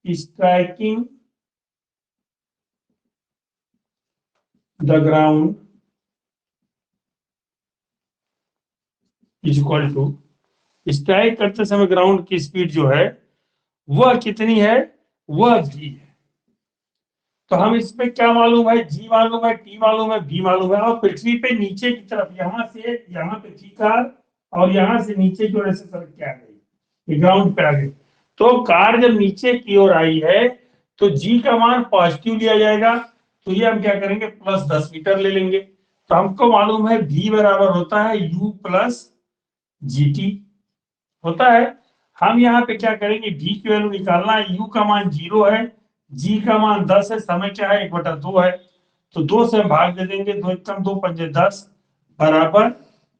striking the ground is equal to, strike करते समय ग्राउंड की स्पीड जो है वह कितनी है, वह v है। तो हम इसमें क्या मालूम है, g मालूम है, t मालूम है, v मालूम है, और पृथ्वी पे नीचे की तरफ यहां से यहां पे थी कार, और यहां से नीचे की ओर ऐसे सड़क के आ गई, ये ग्राउंड पे आ गई। तो कार जब नीचे की ओर आई है तो g का मान पॉजिटिव लिया जाएगा, तो ये हम क्या करेंगे प्लस 10 मीटर ले लेंगे। तो हमको मालूम है v बराबर होता है u प्लस gt होता है। हम यहाँ पे क्या करेंगे, v की वैल्यू निकालना है, u का मान 0 है, g का मान 10 है, समय क्या है 1/2 है, तो 2 से हम भाग दे देंगे, 2 एकम 2 पंजे 10 बराबर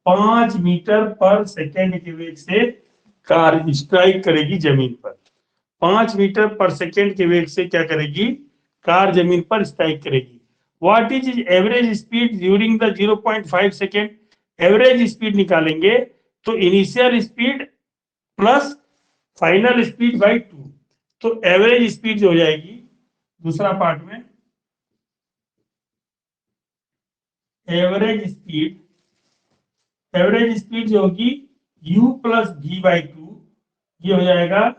5 मीटर पर सेकेंड के वेग से कार स्ट्राइक करेगी जमीन पर। 5 मीटर पर सेकेंड के वेग से क्या करेगी, कार जमीन पर स्ट्राइक करेगी। What is average speed during the 0.5 second, average speed निकालेंगे तो initial speed plus final speed by 2, तो एवरेज स्पीड जो हो जाएगी दूसरा पार्ट में, एवरेज स्पीड जो होगी u प्लस v बाई 2, ये हो जाएगा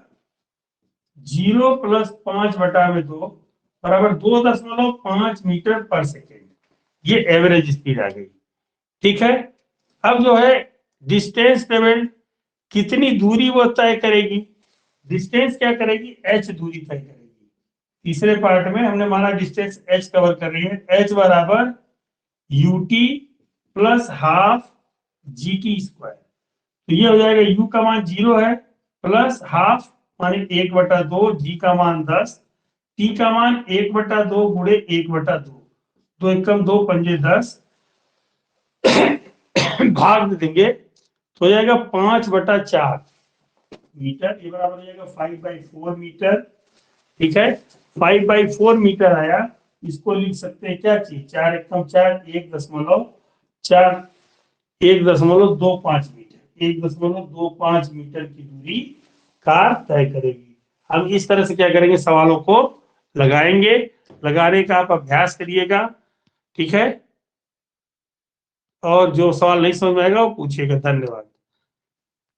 0 प्लस 5/2 बराबर 2.5 मीटर पर सेकेंड, ये एवरेज स्पीड आ गई। ठीक है, अब जो है डिस्टेंस ट्रेवल्ड, कितनी दूरी वो तय करेगी, डिस्टेंस क्या करेगी, h दूरी तय करेगी। तीसरे पार्ट में हमने माना डिस्टेंस h कवर कर रही है, h बराबर ut plus half gt square, तो ये हो जाएगा u का मान 0 है प्लस हाफ माने 1/2, g का मान 10, t का मान 1/2 गुणे 1/2, 2 एकम 2 पंजे 10 भाग देंगे तो हो जाएगा 5/4 मीटर, ये बराबर हो जाएगा 5/4 मीटर। ठीक है, 5/4 मीटर आया, इसको लिख सकते हैं क्या चीज, 4 एकम 4, 1.4, 1.25 मीटर, 1.25 मीटर की दूरी कार तय करेगी। हम इस तरह से क्या करेंगे, सवालों को लगाएंगे, लगाने का आप अभ्यास करिएगा। ठीक है, और जो सवाल नहीं समझ में आएगा वो पूछिएगा। धन्यवाद।